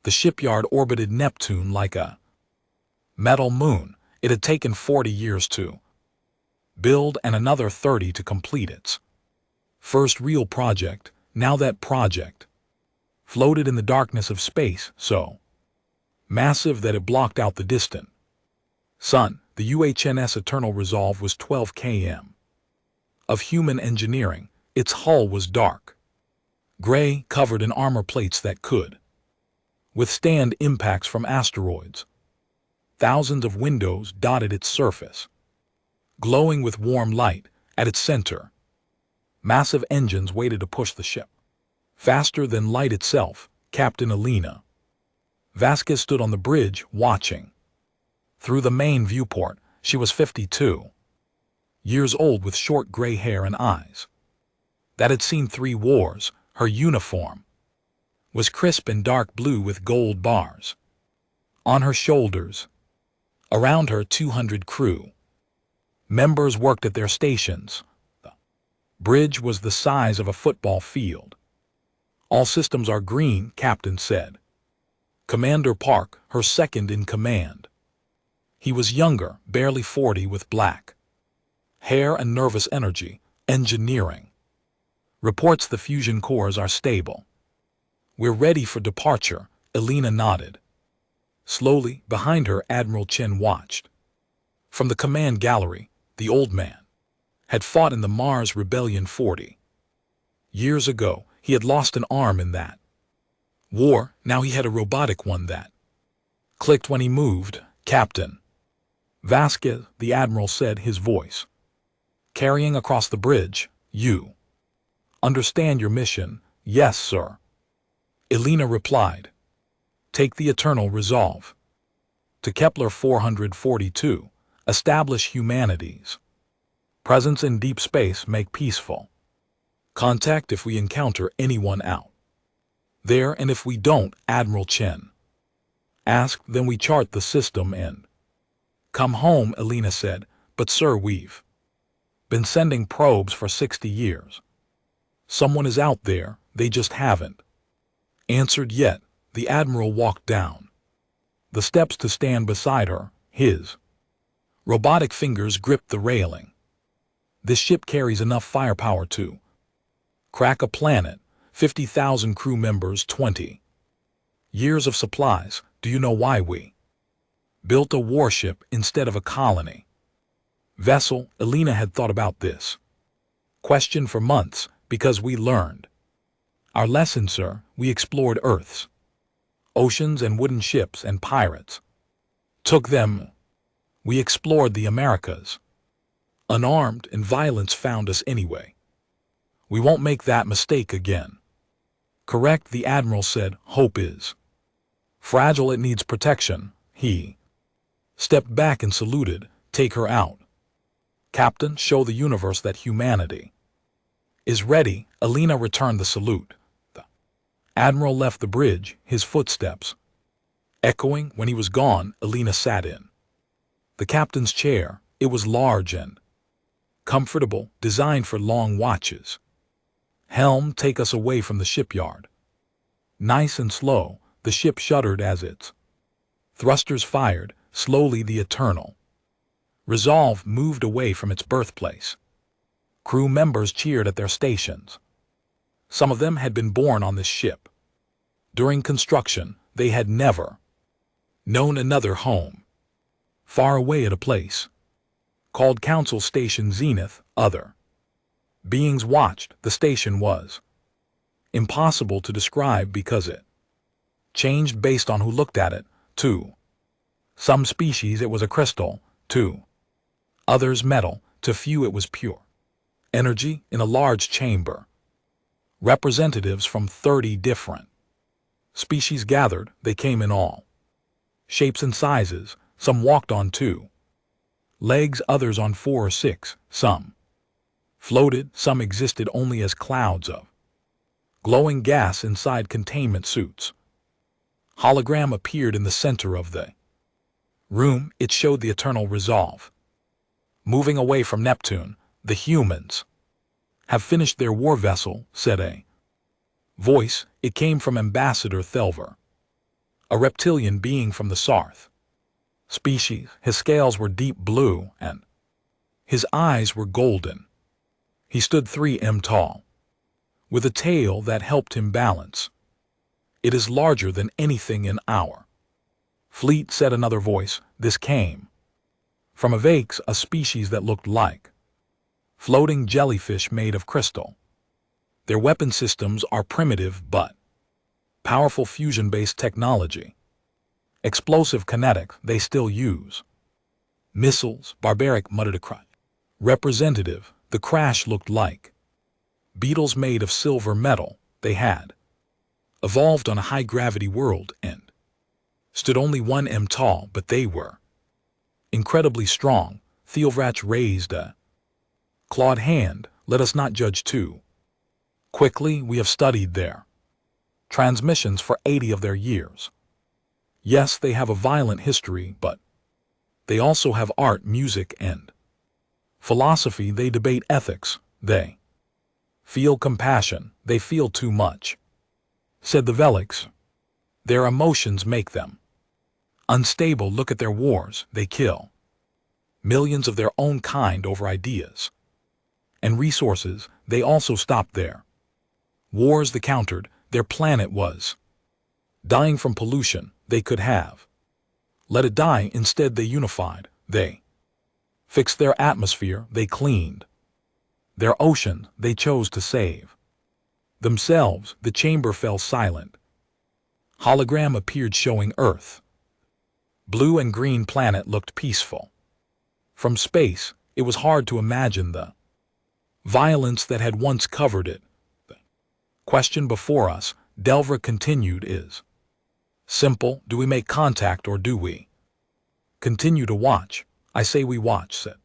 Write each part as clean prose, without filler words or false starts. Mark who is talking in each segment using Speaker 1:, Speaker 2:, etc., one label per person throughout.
Speaker 1: The shipyard orbited Neptune like a metal moon. It had taken 40 years to build and another 30 to complete its first real project. Now that project floated in the darkness of space, so massive that it blocked out the distant sun. The UHNS Eternal Resolve was 12 km of human engineering. Its hull was dark gray, covered in armor plates that could withstand impacts from asteroids. Thousands of windows dotted its surface, glowing with warm light. At its center, massive engines waited to push the ship faster than light itself. Captain Elena Vasquez stood on the bridge, watching through the main viewport. She was 52 years old, with short gray hair and eyes that had seen 3 wars. Her uniform was crisp and dark blue with gold bars on her shoulders. Around her, 200 crew members worked at their stations. The bridge was the size of a football field. All systems are green, Captain said. Commander Park, her second in command. He was younger, barely 40, with black hair and nervous energy. Engineering reports the fusion cores are stable. We're ready for departure. Elena nodded. Slowly, behind her, Admiral Chen watched. From the command gallery, the old man had fought in the Mars Rebellion 40 years ago. He had lost an arm in that war. Now he had a robotic one that clicked when he moved. Captain Vasquez, the Admiral said, his voice carrying across the bridge. You understand your mission? Yes, sir. Elena replied. Take the Eternal Resolve to Kepler 442. Establish humanity's presence in deep space. Make peaceful contact if we encounter anyone out there, and if we don't, Admiral Chen asked, then we chart the system and come home. Elena said, but sir, we've been sending probes for 60 years. Someone is out there, they just haven't answered yet. The Admiral walked down the steps to stand beside her. His robotic fingers gripped the railing. This ship carries enough firepower to crack a planet. 50,000 crew members, 20 years of supplies. Do you know why we built a warship instead of a colony vessel? Elena had thought about this question for months. Because we learned our lesson, sir. We explored Earth's oceans and wooden ships, and pirates took them. We explored the Americas unarmed, and violence found us anyway. We won't make that mistake again. Correct, the Admiral said. Hope is fragile, it needs protection. He stepped back and saluted. Take her out, Captain. Show the universe that humanity is ready. Elena returned the salute. The Admiral left the bridge, his footsteps echoing. When he was gone, Elena sat in the captain's chair. It was large and comfortable, designed for long watches. Helm, take us away from the shipyard. Nice and slow. The ship shuddered as its thrusters fired. Slowly the Eternal Resolve moved away from its birthplace. Crew members cheered at their stations. Some of them had been born on this ship. During construction, they had never known another home. Far away at a place called Council Station Zenith, other beings watched. The station was impossible to describe because it changed based on who looked at it. To some species it was a crystal, to others metal, to few it was pure energy in a large chamber. Representatives from 30 different species gathered. They came in all shapes and sizes. Some walked on 2 legs, others on 4 or 6. Some floated, some existed only as clouds of glowing gas inside containment suits. Hologram appeared in the center of the room. It showed the Eternal Resolve moving away from Neptune. The humans have finished their war vessel, said a voice. It came from Ambassador Thelver. a reptilian being from the Sarth species. His scales were deep blue and his eyes were golden. He stood 3 m tall, with a tail that helped him balance. "It is larger than anything in our fleet," said another voice. "This came from a Vakes, a species that looked like floating jellyfish made of crystal. Their weapon systems are primitive but powerful fusion-based technology. Explosive kinetic, they still use missiles," barbaric muttered a cry. Representative, the crash looked like beetles made of silver metal. They had evolved on a high-gravity world and stood only 1 m tall, but they were incredibly strong. Theelvrach raised a clawed hand. "Let us not judge too quickly. We have studied their transmissions for 80 of their years. Yes, they have a violent history, but they also have art, music, and philosophy. They debate ethics. They feel compassion. They feel too much," said the Veliks. "Their emotions make them unstable. Look at their wars. They kill millions of their own kind over ideas and resources. They also stopped their wars. They countered. Their planet was dying from pollution. They could have let it die. Instead, they unified. They fixed their atmosphere. They cleaned their ocean. They chose to save themselves." The chamber fell silent. Hologram appeared showing Earth. Blue and green planet looked peaceful. From space, it was hard to imagine the violence that had once covered it. "The question before us," Delvra continued, "is simple. Do we make contact or do we continue to watch?" "I say we watch," said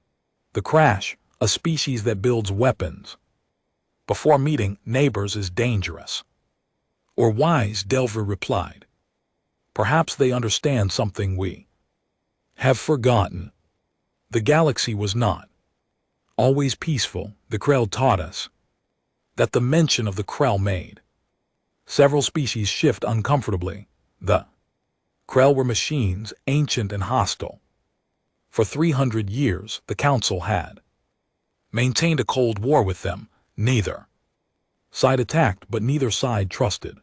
Speaker 1: the crash, "a species that builds weapons before meeting neighbors is dangerous." "Or wise," Delvra replied. "Perhaps they understand something we have forgotten." The galaxy was not always peaceful. The Krell taught us that the mention of the Krell made several species shift uncomfortably. The Krell were machines, ancient and hostile. For 300 years, the Council had maintained a cold war with them. Neither side attacked, but neither side trusted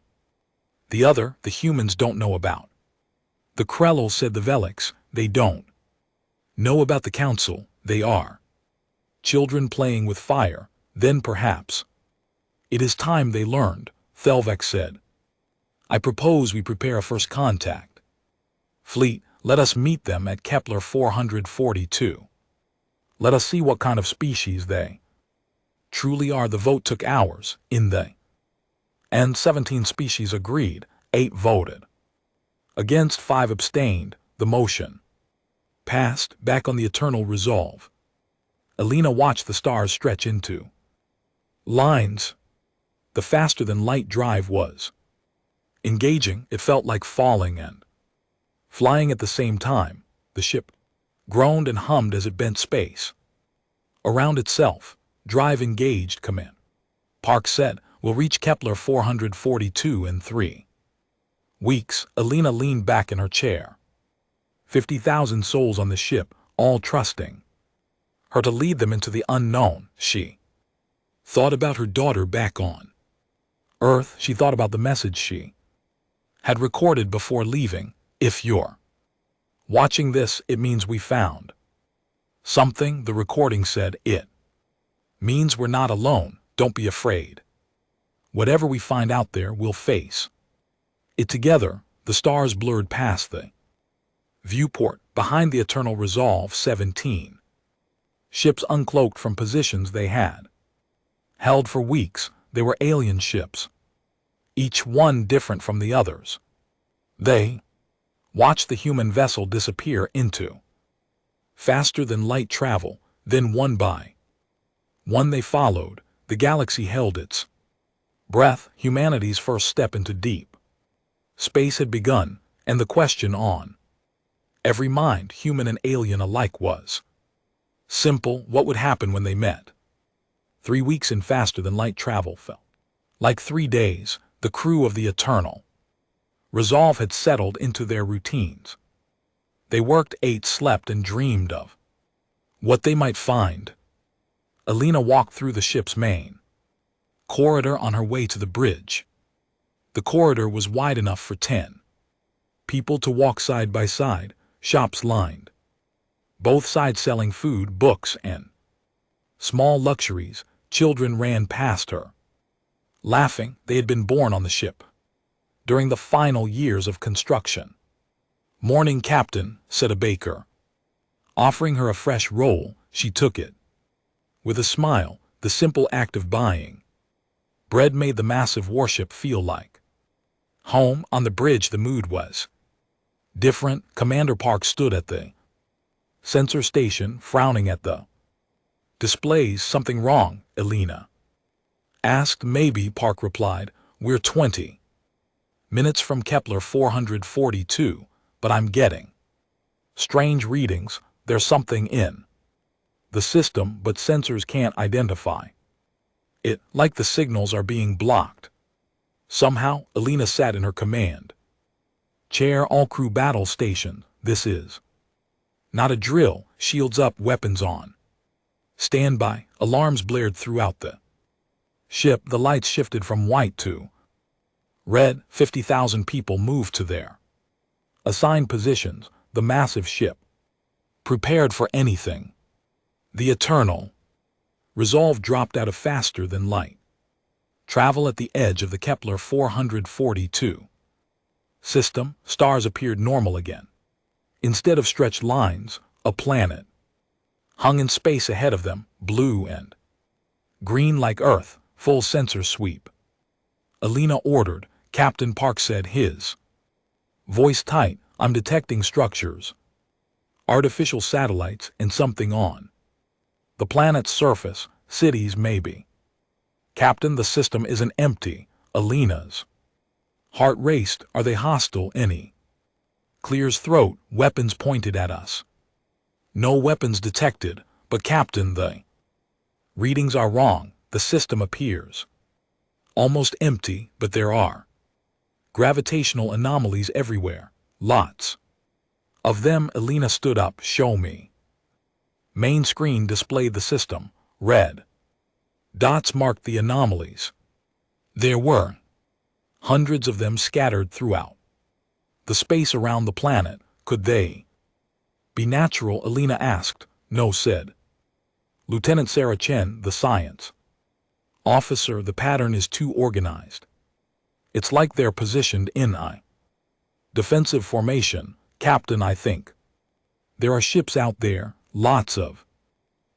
Speaker 1: the other. "The humans don't know about the Krell," said the Veliks. "They don't know about the Council. They are children playing with fire. Then perhaps it is time they learned," Thelvek said. "I propose we prepare a first contact fleet. Let us meet them at Kepler 442. Let us see what kind of species they truly are." The vote took hours. In the end, 17 species agreed, 8 voted against, 5 abstained. The motion passed. Back on the Eternal Resolve, Alina watched the stars stretch into lines. The faster-than-light drive was engaging. It felt like falling and flying at the same time. The ship groaned and hummed as it bent space around itself. "Drive engaged," Command Park said. "We'll reach Kepler 442 in 3 weeks." Alina leaned back in her chair. 50,000 souls on the ship, all trusting her to lead them into the unknown. She thought about her daughter back on Earth. She thought about the message she had recorded before leaving. "If you're watching this, it means we found something," the recording said. "It means we're not alone. Don't be afraid. Whatever we find out there, we'll face it together." The stars blurred past the viewport. Behind the Eternal Resolve, 17 ships uncloaked from positions they had held for weeks. They were alien ships, each one different from the others. They watched the human vessel disappear into faster-than-light travel. Then one by one they followed. The galaxy held its breath. Humanity's first step into deep space had begun, and the question on every mind, human and alien alike, was simple: what would happen when they met? 3 weeks in faster-than-light travel felt like 3 days. The crew of the Eternal Resolve had settled into their routines. They worked, ate, slept, and dreamed of what they might find. Alina walked through the ship's main corridor on her way to the bridge. The corridor was wide enough for 10 people to walk side by side, shops lined both sides selling food, books, and small luxuries. Children ran past her, laughing. They had been born on the ship during the final years of construction. "Morning, Captain," said a baker. Offering her a fresh roll, she took it with a smile. The simple act of buying bread made the massive warship feel like home. On the bridge, the mood was different. Commander Park stood at the sensor station, frowning at the displays. "Something wrong?" Alina asked. "Maybe," Park replied. "We're 20 minutes from Kepler 442, but I'm getting strange readings. There's something in the system, but sensors can't identify it, like the signals are being blocked somehow." Alina sat in her command chair. "All crew battle station. This is not a drill. Shields up, weapons on standby." Alarms blared throughout the ship. The lights shifted from white to red. 50,000 people moved to their assigned positions. The massive ship prepared for anything. The eternal resolve dropped out of faster than light travel at the edge of the Kepler 442 system. Stars appeared normal again. Instead of stretched lines, a planet hung in space ahead of them, blue and green like Earth. Full sensor sweep, Alina ordered. Captain Park said, his voice tight. "I'm detecting structures, artificial satellites, and something on the planet's surface. Cities, maybe." "Captain, the system isn't empty." Alina's heart raced. "Are they hostile?" Any clears throat. "Weapons pointed at us." "No weapons detected." "But Captain, the readings are wrong. The system appears almost empty, but there are gravitational anomalies everywhere. Lots of them." Alina stood up. "Show me." Main screen displayed the system. Red dots marked the anomalies. There were hundreds of them scattered throughout the space around the planet. "Could they be natural?" Alina asked. "No," said Lieutenant Sarah Chen, the science officer. "The pattern is too organized. It's like they're positioned in a defensive formation." "Captain, I think there are ships out there." "Lots of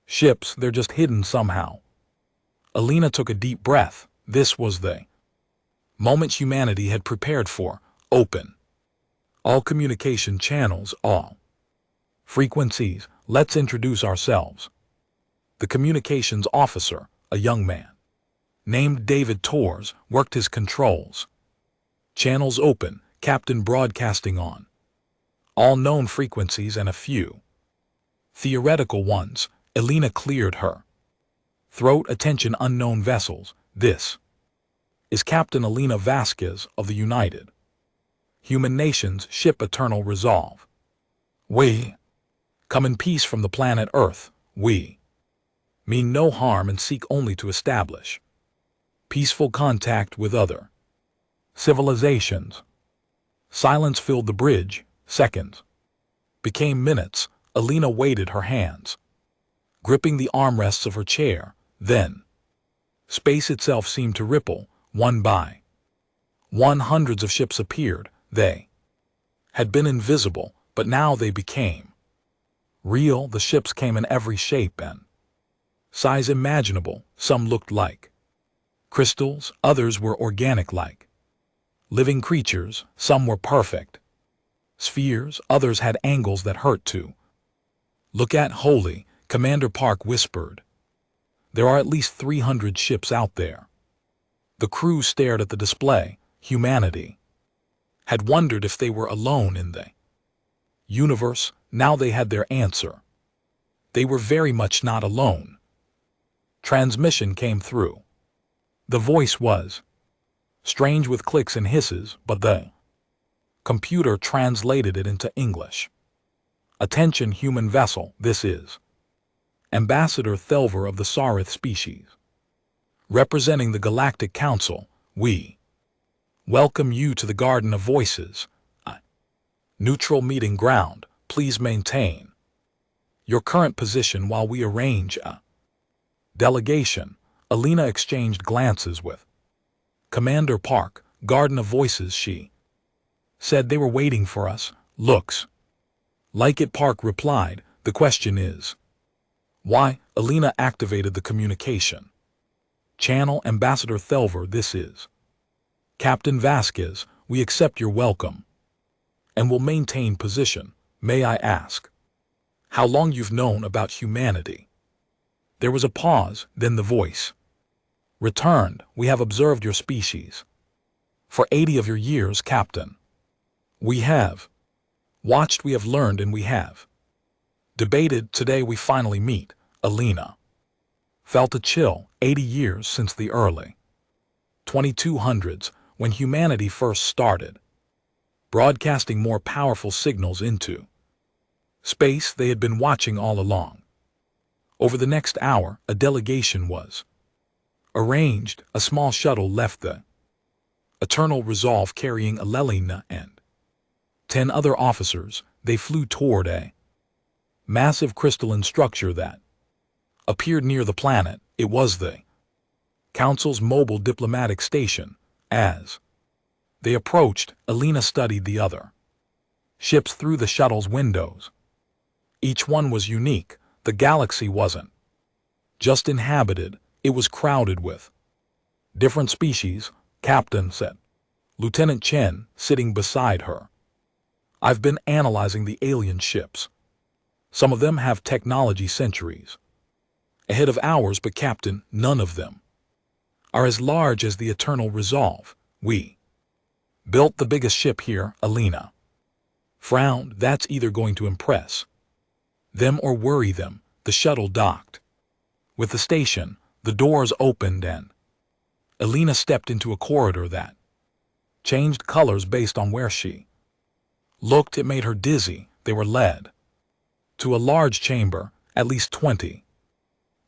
Speaker 1: ships. They're just hidden somehow." Alina took a deep breath. This was the moment humanity had prepared for. "Open all communication channels, all frequencies. Let's introduce ourselves." The communications officer, a young man named David Torres, worked his controls. "Channels open, Captain. Broadcasting on all known frequencies and a few theoretical ones." Alina cleared her throat. "Attention, unknown vessels. This is Captain Alina Vasquez of the United Human Nations ship Eternal Resolve. We come in peace from the planet Earth. We mean no harm and seek only to establish peaceful contact with other civilizations." Silence filled the bridge. Seconds became minutes. Alina weighted her hands, gripping the armrests of her chair. Then space itself seemed to ripple. One by one, hundreds of ships appeared. They had been invisible, but now they became real. The ships came in every shape and size imaginable. Some looked like crystals, others were organic like living creatures. Some were perfect spheres, others had angles that hurt to look at. "Holy," Commander Park whispered. "There are at least 300 ships out there." The crew stared at the display. Humanity had wondered if they were alone in the universe. Now they had their answer. They were very much not alone. Transmission came through. The voice was strange with clicks and hisses, but the Computer translated it into English. Attention human vessel, this is Ambassador Thelver of the Sarith species. Representing the Galactic Council, we welcome you to the Garden of Voices. Neutral meeting ground, please maintain your current position while we arrange a delegation. Alina exchanged glances with Commander Park. Garden of Voices, she said. They were waiting for us. Looks like it, Park replied. The question is, why? Alina activated the communication channel. Ambassador Thelver, this is Captain Vasquez. We accept your welcome and will maintain position. May I ask how long you've known about humanity? There was a pause, then the voice returned. We have observed your species for 80 of your years, Captain. We have watched, we have learned, and we have debated. Today we finally meet. Alina felt a chill. 80 years since the early 2200s, when humanity first started broadcasting more powerful signals into space. They had been watching all along. Over the next hour, a delegation was arranged. A small shuttle left the Eternal Resolve carrying Alelina and 10 other officers. They flew toward a massive crystalline structure that appeared near the planet. It was the Council's mobile diplomatic station. As they approached, Alina studied the other ships through the shuttle's windows. Each one was unique. The galaxy wasn't just inhabited, it was crowded with different species. Captain said. Lieutenant Chen, sitting beside her. I've been analyzing the alien ships. Some of them have technology centuries ahead of ours, but Captain, none of them are as large as the Eternal Resolve. We built the biggest ship here. Alina frowned. That's either going to impress them or worry them. The shuttle docked with the station. The doors opened and Alina stepped into a corridor that changed colors based on where she looked. It made her dizzy. They were led to a large chamber. At least 20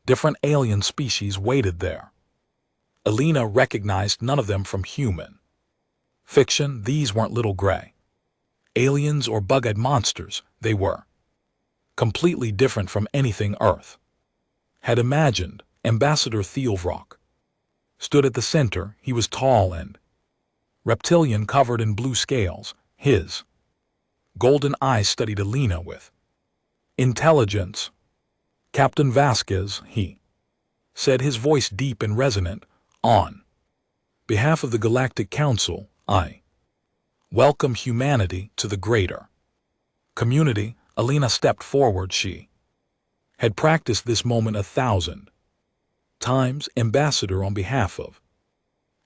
Speaker 1: different alien species waited there. Alina recognized none of them from human fiction. These weren't little gray aliens or bug-eyed monsters. They were completely different from anything Earth had imagined. Ambassador Thielvrock stood at the center. He was tall and reptilian, covered in blue scales. His golden eyes studied Alina with intelligence. Captain Vasquez, he said, his voice deep and resonant. On behalf of the Galactic Council, I welcome humanity to the greater community. Alina stepped forward. She had practiced this moment 1,000 times. Ambassador, on behalf of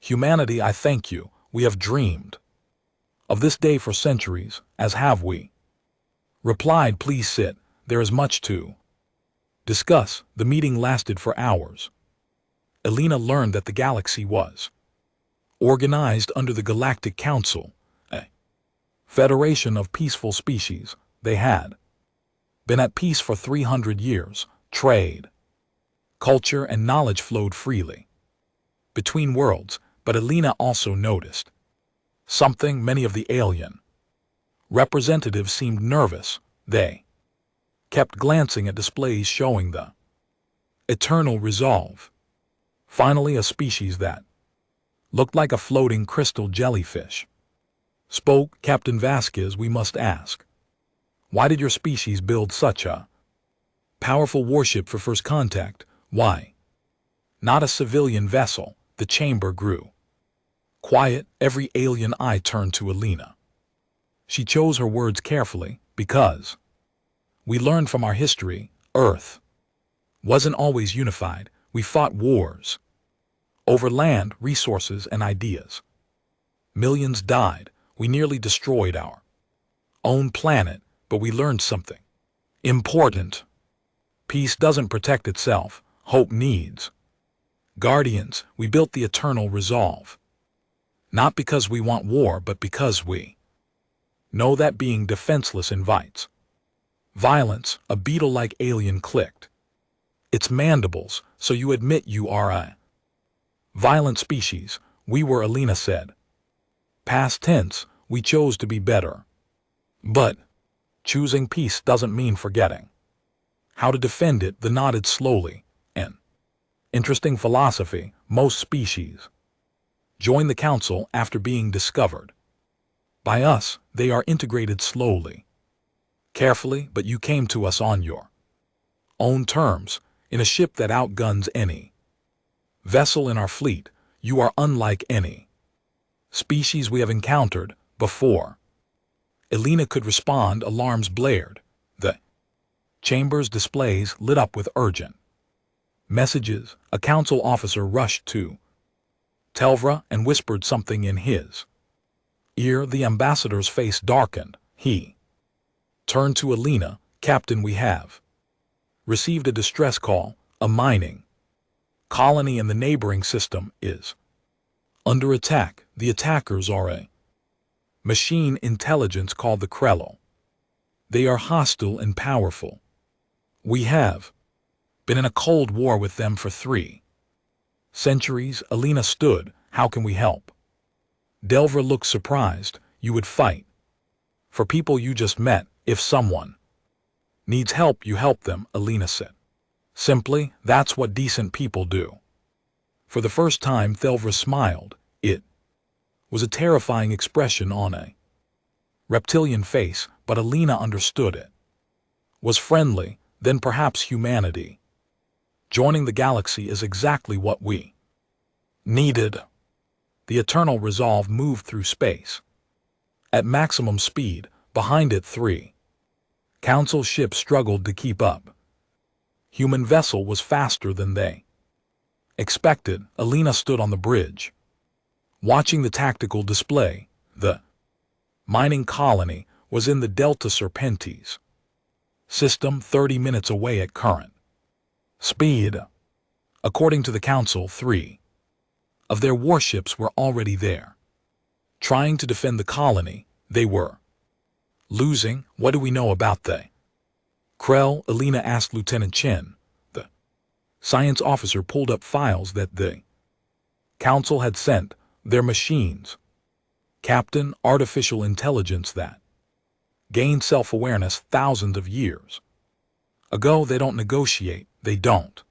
Speaker 1: humanity, I thank you. We have dreamed of this day for centuries, as have we. Replied. Please sit. There is much to discuss. The meeting lasted for hours. Alina learned that the galaxy was organized under the Galactic Council, a federation of peaceful species. They had been at peace for 300 years. Trade, culture, and knowledge flowed freely between worlds. But Alina also noticed something. Many of the alien representatives seemed nervous. They kept glancing at displays showing the Eternal Resolve. Finally, a species that looked like a floating crystal jellyfish spoke. Captain Vasquez, we must ask, why did your species build such a powerful warship for first contact? Why not a civilian vessel? The chamber grew quiet. Every alien eye turned to Alina. She chose her words carefully. Because we learned from our history, Earth wasn't always unified. We fought wars over land, resources, and ideas. Millions died. We nearly destroyed our own planet, but we learned something important. Peace doesn't protect itself. Hope needs guardians. We built the Eternal Resolve, not because we want war, but because we Know that being defenseless invites violence. A beetle-like alien clicked its mandibles, so you admit you are a violent species. We were, Alina said. Past tense, we chose to be better. But choosing peace doesn't mean forgetting how to defend it. The nodded slowly. An interesting philosophy. Most species join the council after being discovered by us. They are integrated slowly, carefully, but you came to us on your own terms, in a ship that outguns any vessel in our fleet. You are unlike any species we have encountered before. Alina could respond. Alarms blared. The chamber's displays lit up with urgent messages. A council officer rushed to Telvra and whispered something in his ear. The ambassador's face darkened. He turned to Alina. Captain, we have received a distress call. A mining colony in the neighboring system is under attack. The attackers are a machine intelligence called the Krello. They are hostile and powerful. We have been in a cold war with them for 3 centuries. Alina stood. How can we help? Delvra looked surprised. You would fight for people you just met. If someone needs help, you help them, Alina said. Simply, that's what decent people do. For the first time, Thelvra smiled. It was a terrifying expression on a reptilian face, but Alina understood it was friendly. Then perhaps humanity joining the galaxy is exactly what we needed. The eternal resolve moved through space at maximum speed. Behind it, 3 council ships struggled to keep up. Human vessel was faster than they expected. Alina stood on the bridge, watching the tactical display. The mining colony was in the Delta Serpentes system, 30 minutes away at current speed. According to the council, 3 of their warships were already there, trying to defend the colony. They were losing. What do we know about the Krell? Alina asked Lieutenant Chen. The science officer pulled up files that the council had sent. Their machines, Captain, artificial intelligence that gained self-awareness thousands of years ago. They don't negotiate. They don't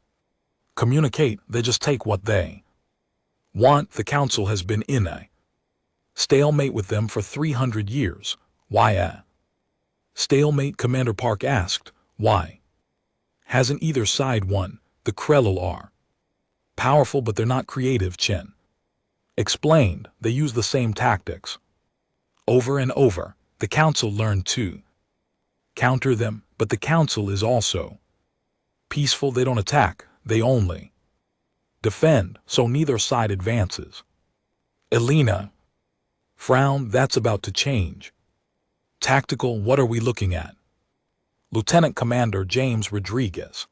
Speaker 1: communicate. They just take what they want. The council has been in a stalemate with them for 300 years. Why a stalemate? Commander Park asked. Why hasn't either side won? The Krellel are powerful, but they're not creative, Chen explained. They use the same tactics over and over. The council learned to counter them, but the council is also peaceful. They don't attack. They only defend, so neither side advances. Alina frowned. That's about to change. Tactical, what are we looking at? Lieutenant Commander James Rodriguez,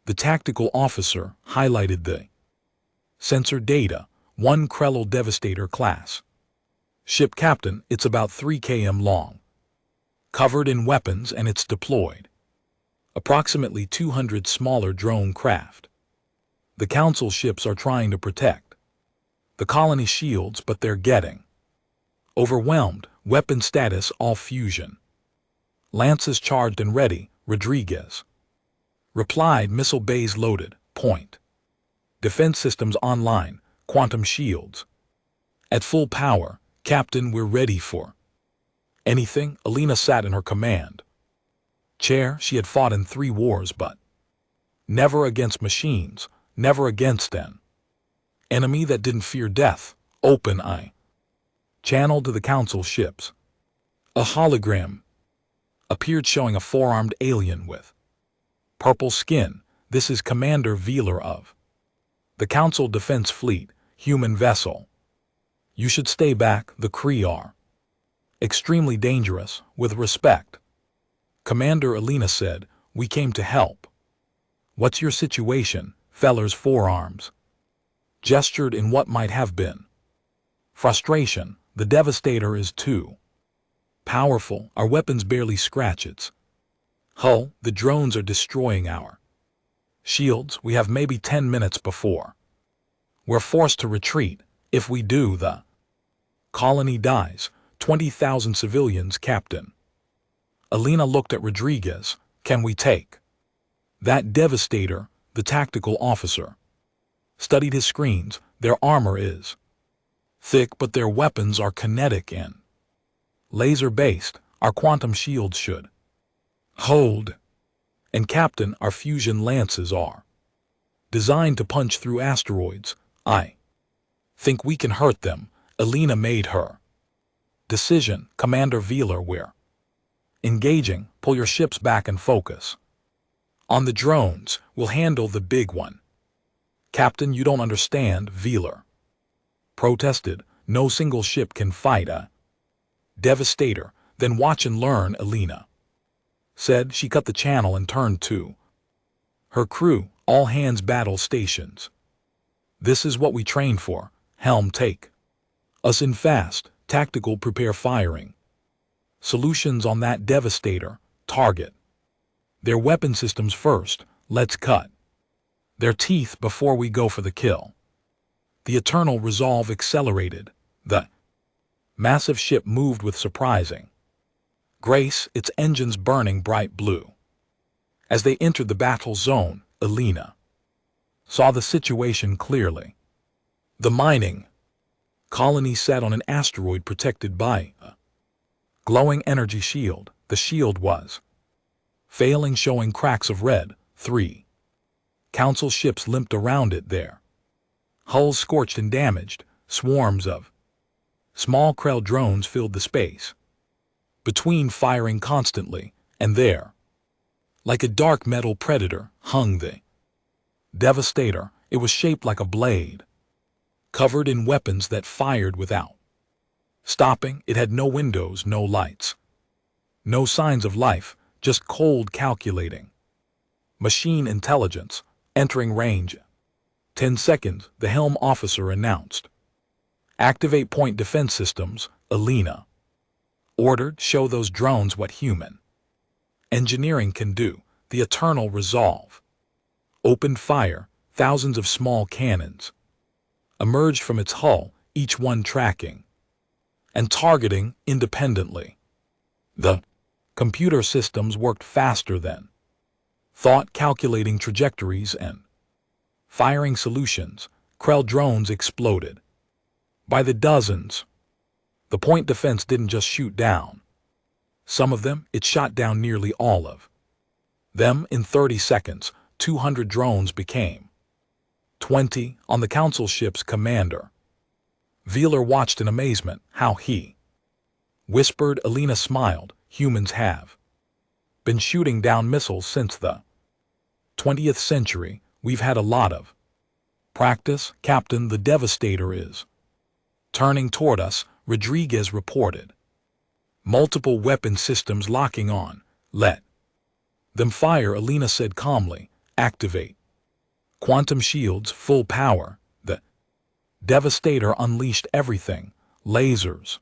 Speaker 1: the tactical officer, highlighted the sensor data. 1 Krellel Devastator class ship. Captain, it's about 3 km long, covered in weapons, and it's deployed approximately 200 smaller drone craft. The council ships are trying to protect the colony shields, but they're getting overwhelmed. Weapon status all fusion. Lances charged and ready, Rodriguez replied. Missile bays loaded. Point. Defense systems online. Quantum shields at full power. Captain, we're ready for anything. Alina sat in her command chair. She had fought in 3 wars, but never against machines, never against an enemy that didn't fear death. Open eye channeled to the council ships. A hologram appeared showing a 4-armed alien with purple skin. This is Commander Veeler of the Council Defense Fleet, human vessel. You should stay back. The Kree are extremely dangerous. With respect, Commander Alina said, we came to help. What's your situation? Feller's forearms gestured in what might have been frustration. The Devastator is too Powerful, our weapons barely scratch its hull. The drones are destroying our shields. We have maybe 10 minutes before we're forced to retreat. If we do, the colony dies. 20,000 civilians, Captain. Alina looked at Rodriguez. Can we take that devastator? The tactical officer studied his screens. Their armor is thick, but their weapons are kinetic and laser-based. Our quantum shields should hold. And Captain, our fusion lances are designed to punch through asteroids. I think we can hurt them. Alina made her decision. Commander Veeler, we're engaging. Pull your ships back and focus on the drones. We'll handle the big one. Captain, you don't understand, Veeler protested. No single ship can fight a devastator. Then watch and learn, Alina said. She cut the channel and turned to her crew. All hands, battle stations. This is what we trained for. Helm, take us in fast. Tactical, prepare firing solutions on that devastator. Target their weapon systems first. Let's cut their teeth before we go for the kill. The eternal resolve accelerated. The massive ship moved with surprising grace, its engines burning bright blue. As they entered the battle zone, Alina saw the situation clearly. The mining colony sat on an asteroid protected by a glowing energy shield. The shield was failing, showing cracks of red. 3 council ships limped around it, their hulls scorched and damaged. Swarms of small Krell drones filled the space between, firing constantly, and there, like a dark metal predator, hung the devastator. It was shaped like a blade, covered in weapons that fired without stopping. It had no windows, no lights, no signs of life, just cold, calculating machine intelligence. Entering range. 10 seconds, the helm officer announced. Activate point defense systems, Alina ordered. Show those drones what human engineering can do. The eternal resolve opened fire. Thousands of small cannons emerged from its hull, each one tracking and targeting independently. The computer systems worked faster than thought, calculating trajectories and firing solutions. Krell drones exploded by the dozens. The point defense didn't just shoot down some of them, it shot down nearly all of them. In 30 seconds, 200 drones became 20 on the council ship's commander. Veeler watched in amazement. How he whispered. Alina smiled. Humans have been shooting down missiles since the 20th century. We've had a lot of practice, Captain. The devastator is turning toward us, Rodriguez reported. Multiple weapon systems locking on. Let them fire, Alina said calmly. Activate quantum shields, full power. The devastator unleashed everything. Lasers,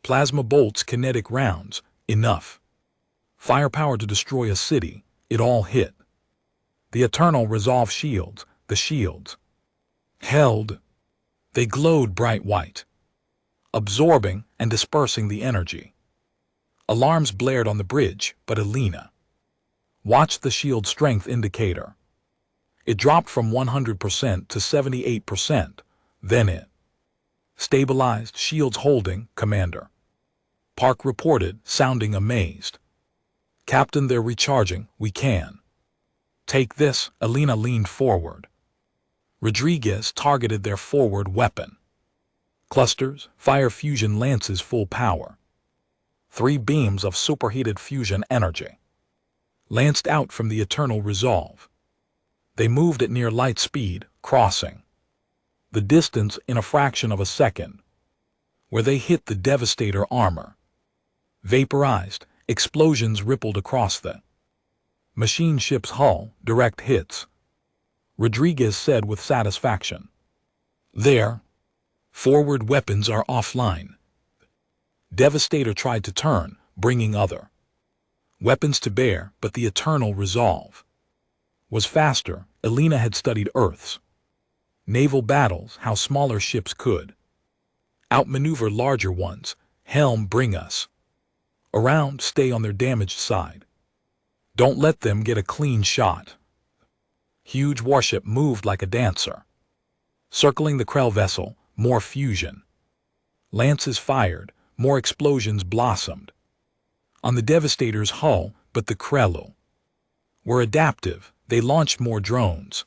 Speaker 1: plasma bolts, kinetic rounds. Enough firepower to destroy a city. It all hit the eternal resolve shields. The shields held. They glowed bright white, absorbing and dispersing the energy. Alarms blared on the bridge, but Alina watched the shield strength indicator. It dropped from 100% to 78%. Then it stabilized. Shields holding, Commander Park reported, sounding amazed. Captain, they're recharging. We can take this. Alina leaned forward. Rodriguez targeted their forward weapon clusters, fire fusion lances, full power. 3 beams of superheated fusion energy lanced out from the eternal resolve. They moved at near light speed, crossing the distance in a fraction of a second. Where they hit the devastator, armor vaporized. Explosions rippled across the machine ship's hull. Direct hits, Rodriguez said with satisfaction. Their forward weapons are offline. Devastator tried to turn, bringing other weapons to bear, but the eternal resolve was faster. Elena had studied Earth's naval battles, how smaller ships could outmaneuver larger ones. Helm, bring us around, stay on their damaged side. Don't let them get a clean shot. Huge warship moved like a dancer, circling the Krell vessel. More fusion lances fired, more explosions blossomed on the Devastator's hull, but the Krell were adaptive. They launched more drones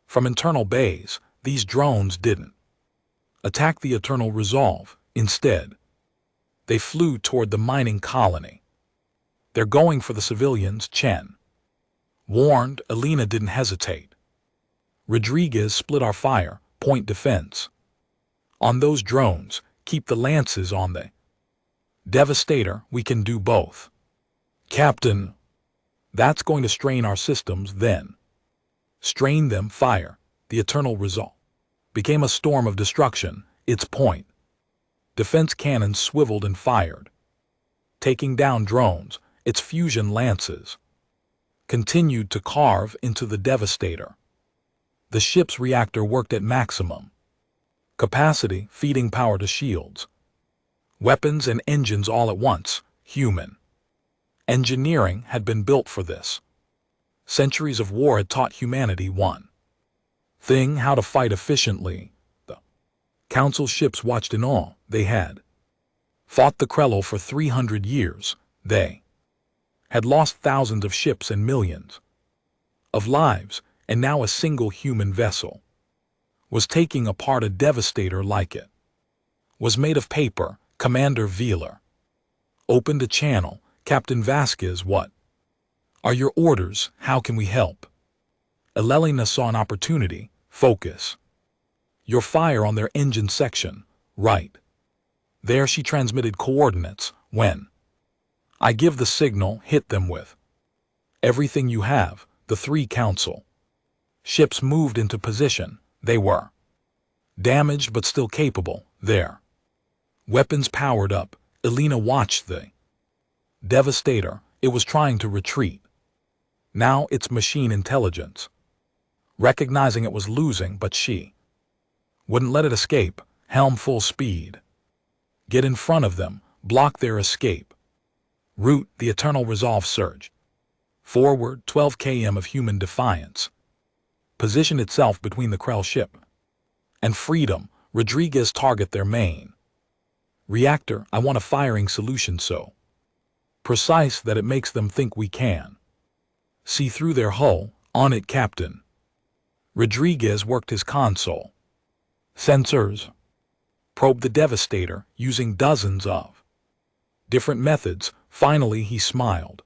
Speaker 1: from internal bays. These drones didn't attack the eternal resolve. Instead, they flew toward the mining colony. They're going for the civilians, Chen warned. Elena didn't hesitate. Rodriguez, split our fire, point defense on those drones, keep the lances on the Devastator. We can do both. Captain, that's going to strain our systems. Then strain them. Fire. The eternal resolve became a storm of destruction. Its point defense cannons swiveled and fired, taking down drones. Its fusion lances continued to carve into the Devastator. The ship's reactor worked at maximum capacity, feeding power to shields, weapons, and engines all at once. Human engineering had been built for this. Centuries of war had taught humanity one thing: how to fight efficiently. The Council ships watched in awe. They had fought the Krell for 300 years. They had lost thousands of ships and millions of lives, and now a single human vessel was taking apart a Devastator like it was made of paper. Commander Wheeler opened a channel. Captain Vasquez, what are your orders? How can we help? Elena saw an opportunity. Focus your fire on their engine section. Right there, she transmitted coordinates. When I give the signal, hit them with everything you have. The 3 Council ships moved into position. They were damaged but still capable. Their weapons powered up. Elena watched the Devastator. It was trying to retreat. Now its machine intelligence recognizing it was losing, but she wouldn't let it escape. Helm, full speed. Get in front of them. Block their escape route. The eternal resolve surged forward. 12 km of human defiance positioned itself between the Krell ship and freedom. Rodriguez, target their main reactor. I want a firing solution so precise that it makes them think we can see through their hull. On it, Captain. Rodriguez worked his console sensors, probed the Devastator using dozens of different methods. Finally, he smiled.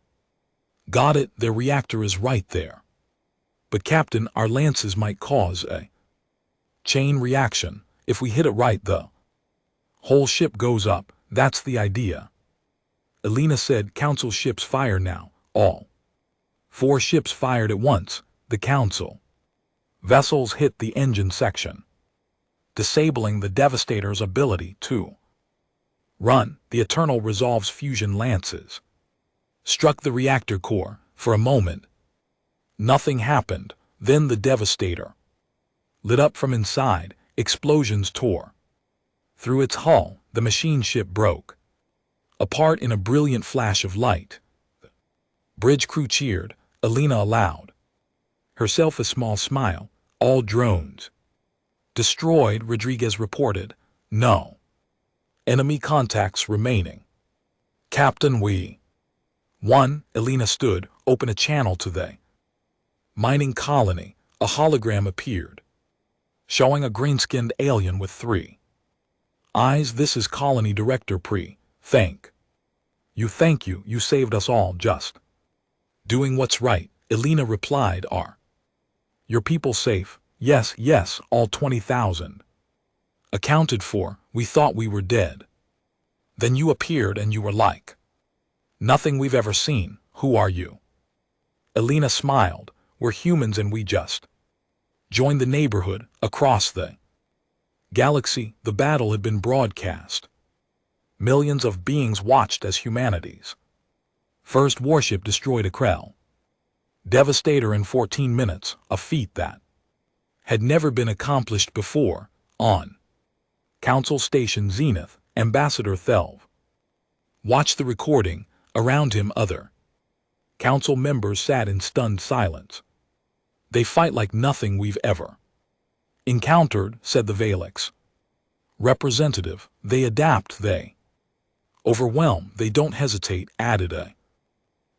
Speaker 1: Got it. Their reactor is right there. But Captain, our lances might cause a chain reaction. If we hit it right, the whole ship goes up. That's the idea. Elena said. Council ships fire now. All 4 ships fired at once. The Council vessels hit the engine section, disabling the Devastator's ability to run. The eternal resolve's fusion lances struck the reactor core. For a moment, nothing happened. Then the Devastator lit up from inside. Explosions tore through its hull. The machine ship broke apart in a brilliant flash of light. The bridge crew cheered. Elena allowed herself a small smile. All drones destroyed, Rodriguez reported. No enemy contacts remaining. Captain, we won. Elena stood. Open a channel to the mining colony. A hologram appeared, showing a green-skinned alien with 3 eyes. This is Colony Director Pre. Thank you. You saved us all. Just doing what's right. Elena replied. Are your people safe? Yes, all 20,000 accounted for. We thought we were dead. Then you appeared and you were like nothing we've ever seen. Who are you? Elena smiled. We're humans and we just joined the neighborhood across the galaxy. The battle had been broadcast Millions of beings watched as humanity's first warship destroyed a Krell Devastator in 14 minutes, a feat that had never been accomplished before. On Council Station Zenith, Ambassador Thelv watched the recording. Around him other council members sat in stunned silence. They fight like nothing we've ever encountered, said the Valix representative. They adapt, they overwhelm, they don't hesitate, added a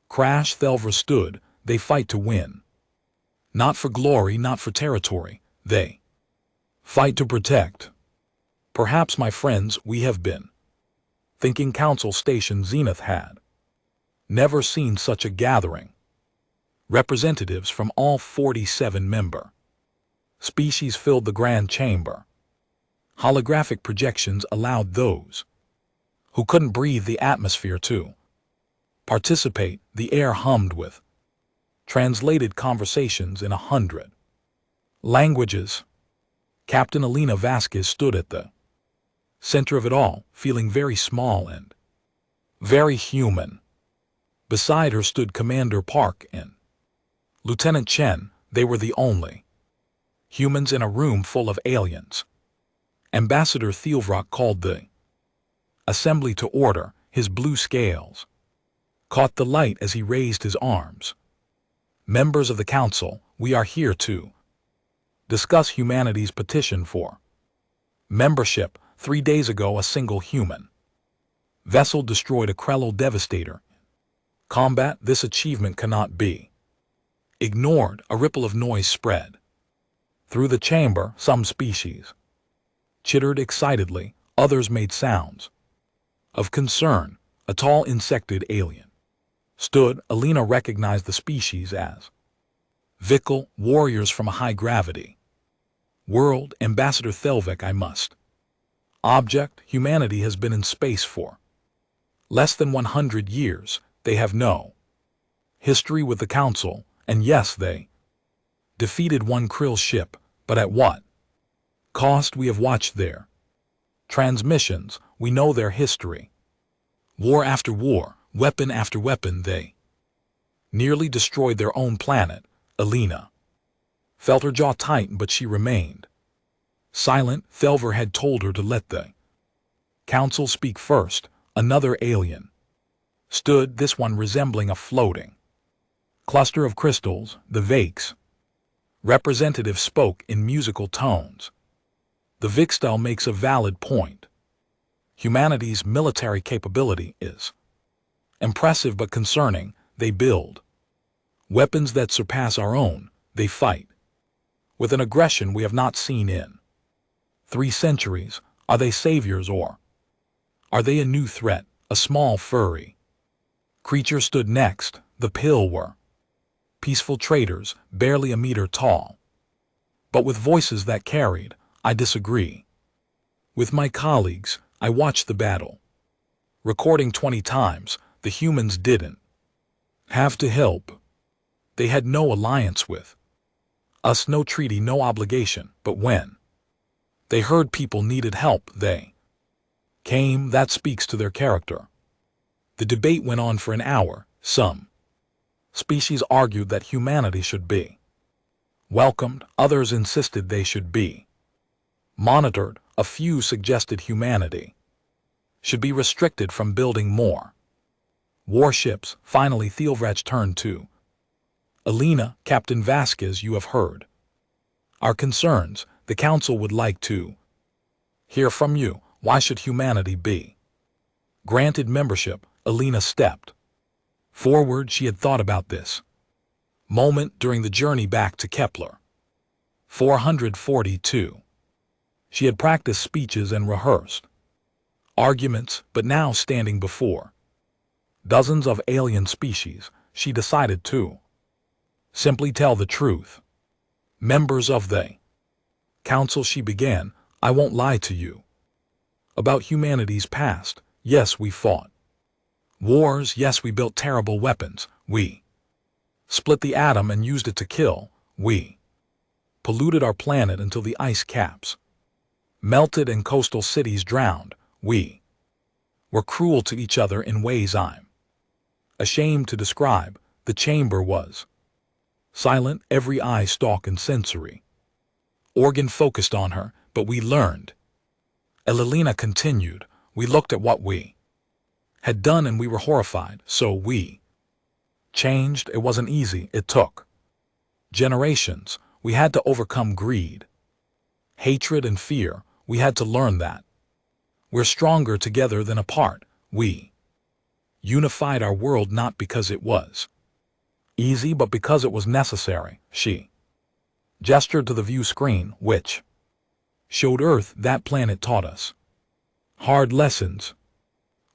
Speaker 1: Crash. Thelver stood. They fight to win. Not for glory, not for territory. They fight to protect. Perhaps, my friends, we have been thinking Council Station Zenith had never seen such a gathering. Representatives from all 47 member species filled the grand chamber. Holographic projections allowed those who couldn't breathe the atmosphere to participate. The air hummed with translated conversations in 100 languages. Captain Alina Vasquez stood at the center of it all, feeling very small and very human. Beside her stood Commander Park and Lieutenant Chen. They were the only humans in a room full of aliens. Ambassador Thielvrock called the assembly to order. His blue scales caught the light as he raised his arms. Members of the Council, we are here to discuss humanity's petition for membership. 3 days ago, a single human vessel destroyed a Krell Devastator. Combat. This achievement cannot be ignored. A ripple of noise spread through the chamber. Some species chittered excitedly, others made sounds of concern. A tall insected alien stood. Alina recognized the species as Vikal, warriors from a high-gravity world. Ambassador Thelvek, I must object. Humanity has been in space for less than 100 years. They have no history with the Council, and yes, they defeated one Krill ship, but at what cost? We have watched their transmissions. We know their history. War after war, weapon after weapon, they nearly destroyed their own planet. Alina felt her jaw tighten, but she remained silent. Thelver had told her to let the Council speak first. Another alien stood, this one resembling a floating cluster of crystals. The Vakes representative spoke in musical tones. The Vikstyle makes a valid point. Humanity's military capability is impressive but concerning. They build weapons that surpass our own. They fight with an aggression we have not seen in 3 centuries. Are they saviors, or are they a new threat? A small furry creature stood next. The Pill were peaceful traders, barely a meter tall, but with voices that carried. I disagree with my colleagues. I watched the battle recording 20 times. The humans didn't have to help. They had no alliance with us, no treaty, no obligation. But when they heard people needed help, they came. That speaks to their character. The debate went on for an hour. Some species argued that humanity should be welcomed. Others insisted they should be monitored. A few suggested humanity should be restricted from building more warships. Finally, Thielvrach turned to Alina. Captain Vasquez, you have heard our concerns. The Council would like to hear from you. Why should humanity be granted membership? Alina stepped forward. She had thought about this moment during the journey back to Kepler 442. She had practiced speeches and rehearsed arguments, but now standing before dozens of alien species, she decided to simply tell the truth. Members of the Council, she began, I won't lie to you about humanity's past. Yes, we fought wars. Yes, we built terrible weapons. We split the atom and used it to kill. We polluted our planet until the ice caps melted and coastal cities drowned. We We're cruel to each other in ways I'm ashamed to describe. The chamber was silent, every eye stalk and sensory organ focused on her, but we learned. Elena continued, we looked at what we had done and we were horrified, so we changed. It wasn't easy, it took generations. We had to overcome greed, hatred, and fear. We had to learn that we're stronger together than apart. We unified our world not because it was easy, but because it was necessary. She gestured to the view screen, which showed Earth. That planet taught us hard lessons.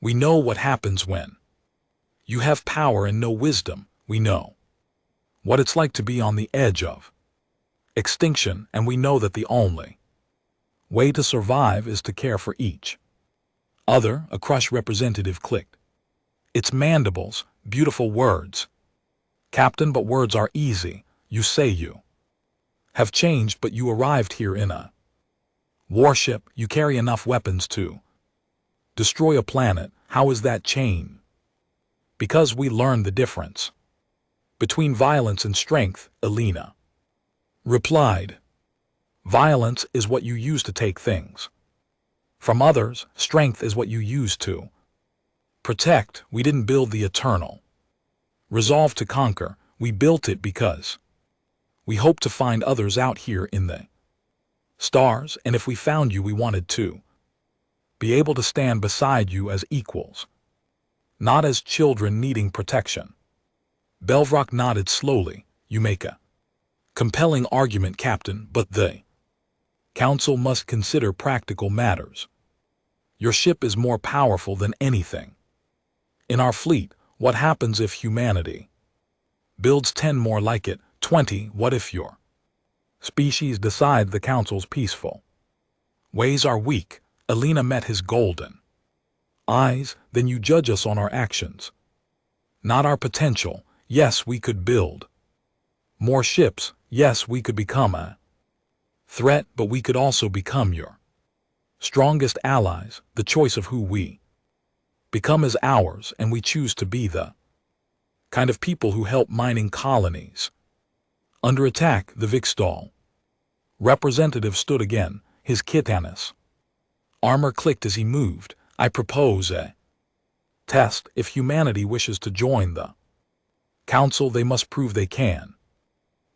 Speaker 1: We know what happens when you have power and no wisdom. We know what it's like to be on the edge of extinction, and we know that the only way to survive is to care for each other. A crushed representative clicked its mandibles. Beautiful words, Captain, but words are easy. You say you have changed, but you arrived here in a warship. You carry enough weapons to destroy a planet. How is that change? Because we learned the difference between violence and strength, Elena replied. Violence is what you use to take things from others. Strength is what you use to protect. We didn't build the eternal resolve to conquer. We built it because we hoped to find others out here in the stars, and if we found you, we wanted to be able to stand beside you as equals, not as children needing protection. Belvrock nodded slowly. You make a compelling argument, Captain, but the Council must consider practical matters. Your ship is more powerful than anything in our fleet. What happens if humanity builds 10 more like it? 20? What if your species decide the Council's peaceful ways are weak? Elena met his golden eyes. Then you judge us on our actions, not our potential. Yes, we could build more ships. Yes, we could become a threat, but we could also become your strongest allies. The choice of who we become is ours, and we choose to be the kind of people who help mining colonies under attack. The Vixstall representative stood again. His chitinous armor clicked as he moved. I propose a test. If humanity wishes to join the Council, they must prove they can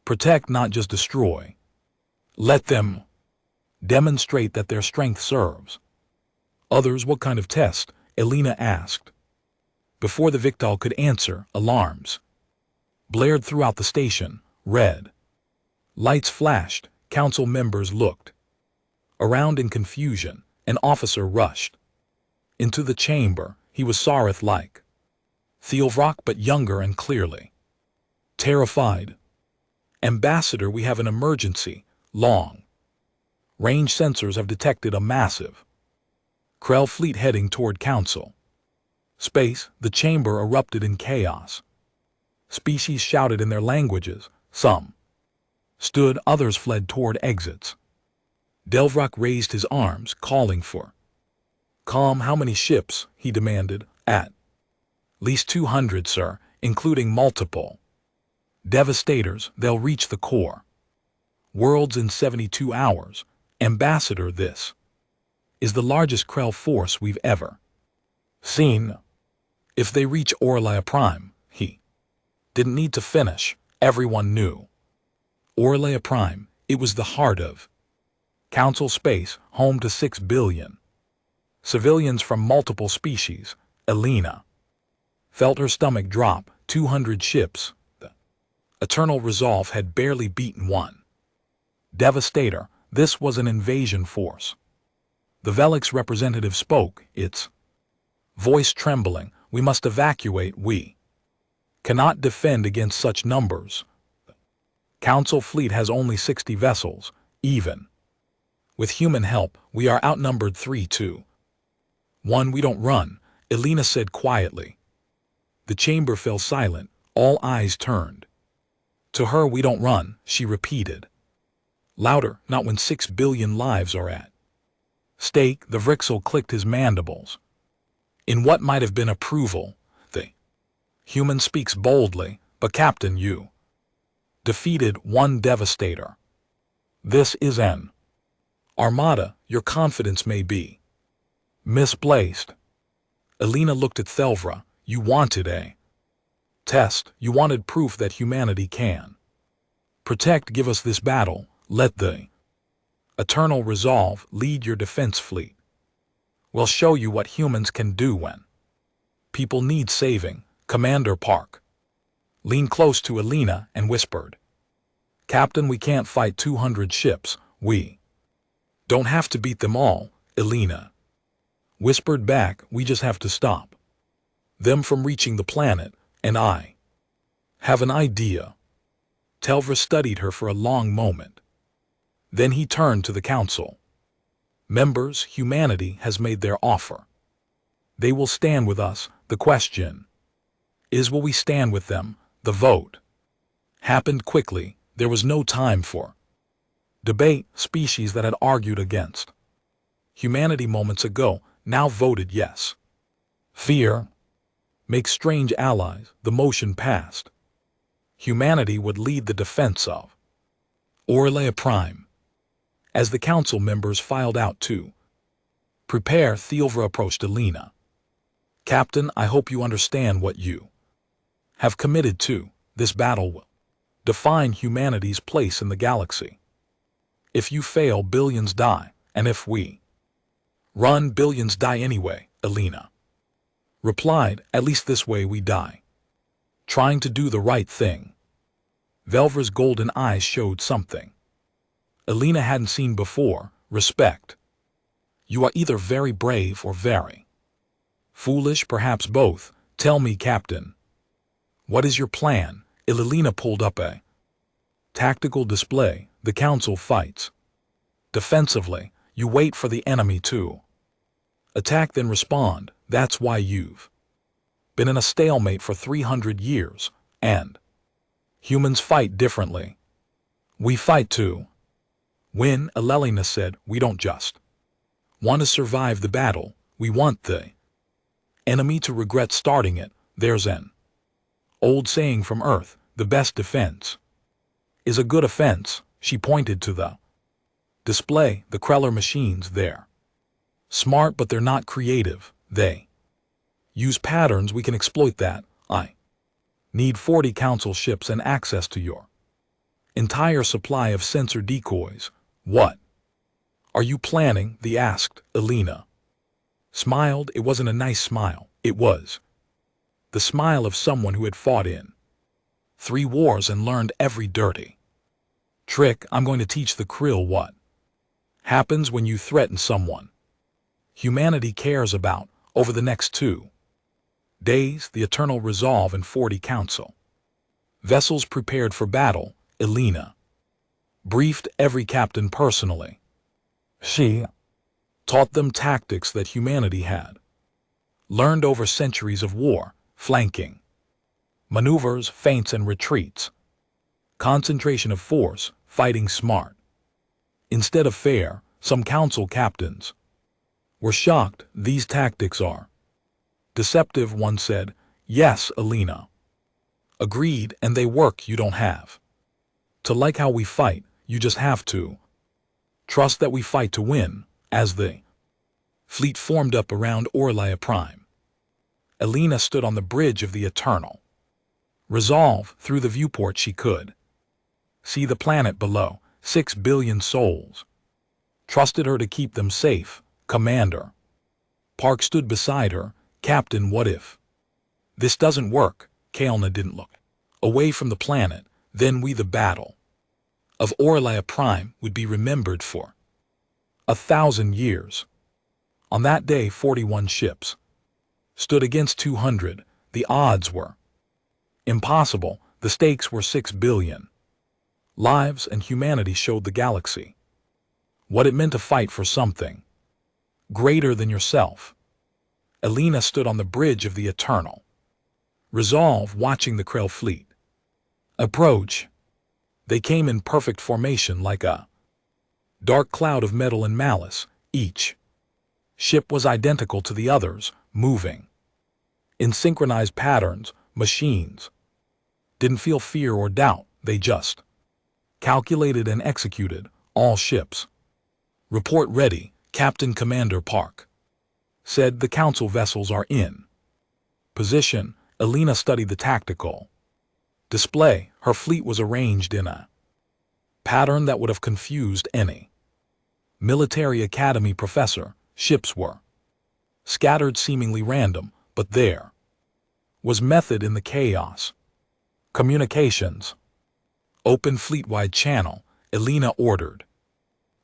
Speaker 1: protect, not just destroy. Let them demonstrate that their strength serves others. What kind of test? Elena asked. Before the Victal could answer, alarms blared throughout the station. Red lights flashed. Council members looked around in confusion. An officer rushed into the chamber. He was Sareth-like Theelvrock, but younger and clearly terrified. Ambassador, we have an emergency. Long-range sensors have detected a massive Krell fleet heading toward Council space. The chamber erupted in chaos. Species shouted in their languages. Some stood, others fled toward exits. Delvrock raised his arms, calling for calm. How many ships? He demanded. At least 200, sir, including multiple devastators. They'll reach the core worlds in 72 hours. Ambassador, this is the largest Krell force we've ever seen. If they reach Orlia Prime, he didn't need to finish. Everyone knew Orlia Prime, it was the heart of Council space, home to 6 billion civilians from multiple species. Elena felt her stomach drop. 200 ships. The Eternal Resolve had barely beaten one devastator. This was an invasion force. The Velix representative spoke, its voice trembling. We must evacuate. We cannot defend against such numbers. The Council fleet has only 60 vessels. Even with human help, we are outnumbered 3-1. We don't run, Elena said quietly. The chamber fell silent. All eyes turned to her. We don't run, she repeated. Louder, not when 6 billion lives are at stake. The Vrixel clicked his mandibles. In what might have been approval, the human speaks boldly, but Captain, you defeated one devastator. This is an armada. Your confidence may be misplaced. Elena looked at Thelvra. You wanted a test. You wanted proof that humanity can protect. Give us this battle. Let the eternal resolve lead your defense fleet. We'll show you what humans can do when people need saving. Commander Park leaned close to Elena and whispered, Captain, we can't fight 200 ships. We don't have to beat them all. Elena whispered back, we just have to stop them from reaching the planet, and I have an idea. Thelvra studied her for a long moment. Then he turned to the council. Members, humanity has made their offer. They will stand with us. The question is, will we stand with them? The vote happened quickly. There was no time for debate. Species that had argued against humanity moments ago now voted yes. Fear makes strange allies. The motion passed. Humanity would lead the defense of Orlea Prime. As the council members filed out to prepare, Thelvra approached Elena. Captain, I hope you understand what you have committed to. This battle will define humanity's place in the galaxy. If you fail, billions die, and if we run, billions die anyway. Elena replied, at least this way we die trying to do the right thing. Thelvra's golden eyes showed something Elena hadn't seen before, respect. You are either very brave or very foolish, perhaps both. Tell me, Captain, what is your plan? Elena pulled up a tactical display. The council fights defensively. You wait for the enemy to attack, then respond. That's why you've been in a stalemate for 300 years, and humans fight differently. We fight to win. Elena said, we don't just want to survive the battle, we want the enemy to regret starting it. There's an old saying from Earth, the best defense is a good offense. She pointed to the display. The Kreller machines, they're smart, but they're not creative. They use patterns. We can exploit that. I need 40 council ships and access to your entire supply of sensor decoys. What are you planning? They asked. Elena smiled. It wasn't a nice smile. It was the smile of someone who had fought in 3 wars and learned every dirty trick. I'm going to teach the Krill what happens when you threaten someone humanity cares about. Over the next 2 days, the eternal resolve and 40 council vessels prepared for battle. Elena briefed every captain personally. She taught them tactics that humanity had learned over centuries of war: flanking maneuvers, feints, and retreats, concentration of force, fighting smart instead of fair. Some council captains were shocked. These tactics are deceptive, one said. Yes, Elena agreed, and they work. You don't have to like how we fight, you just have to trust that we fight to win. As the fleet formed up around Orlea Prime, Elena stood on the bridge of the eternal resolve. Through the viewport she could see the planet below. 6 billion souls trusted her to keep them safe. Commander Park stood beside her. Captain, what if this doesn't work? Kael'na didn't look away from the planet. Then the battle of Orlea Prime would be remembered for 1,000 years. On that day, 41 ships stood against 200. The odds were impossible. The stakes were 6 billion lives, and humanity showed the galaxy what it meant to fight for something greater than yourself. Elena stood on the bridge of the eternal resolve, watching the Krell fleet approach. They came in perfect formation, like a dark cloud of metal and malice. Each ship was identical to the others, moving. In synchronized patterns, machines didn't feel fear or doubt, they just calculated and executed. All ships. Report ready, Captain Commander Park said. The council vessels are in position. Elena studied the tactical display. Her fleet was arranged in a pattern that would have confused any military academy professor. Ships were scattered, seemingly random, but there was method in the chaos. Communications. Open fleet-wide channel, Elena ordered.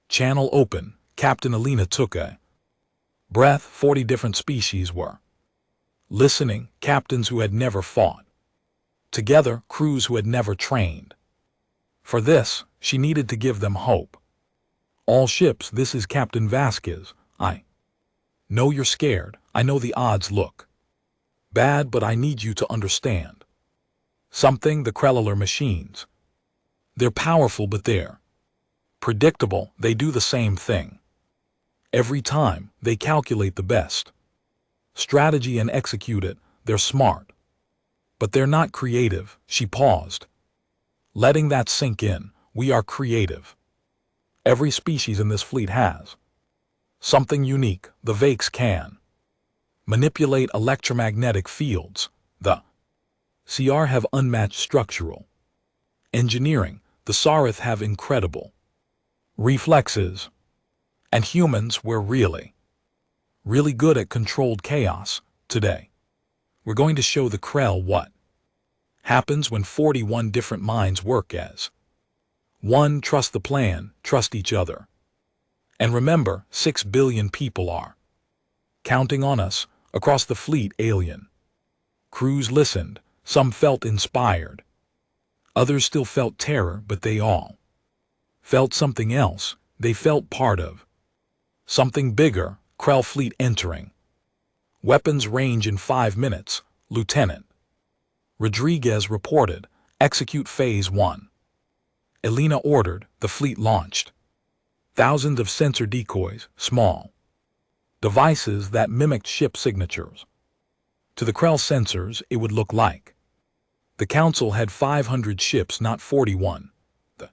Speaker 1: Channel open. Captain Elena took a breath. 40 different species were listening, captains who had never fought together, crews who had never trained. For this, she needed to give them hope. All ships, this is Captain Vasquez. I know you're scared. I know the odds look bad, but I need you to understand something. The Krelliler machines. They're powerful, but they're predictable. They do the same thing every time. They calculate the best strategy and execute it. They're smart, but they're not creative. She paused, letting that sink in. We are creative. Every species in this fleet has something unique. The Vakes can manipulate electromagnetic fields. The CR have unmatched structural engineering. The Sarith have incredible reflexes. And humans, we're really good at controlled chaos. Today, we're going to show the Krell what happens when 41 different minds work as one. Trust the plan, trust each other. And remember, 6 billion people are counting on us. Across the fleet, alien crews listened. Some felt inspired. Others still felt terror, but they all felt something else. They felt part of something bigger. Krell fleet entering. Weapons range in 5 minutes, Lieutenant Rodriguez reported. Execute Phase 1. Elena ordered. The fleet launched thousands of sensor decoys, small devices that mimicked ship signatures. To the Krell sensors, it would look like the Council had 500 ships, not 41. The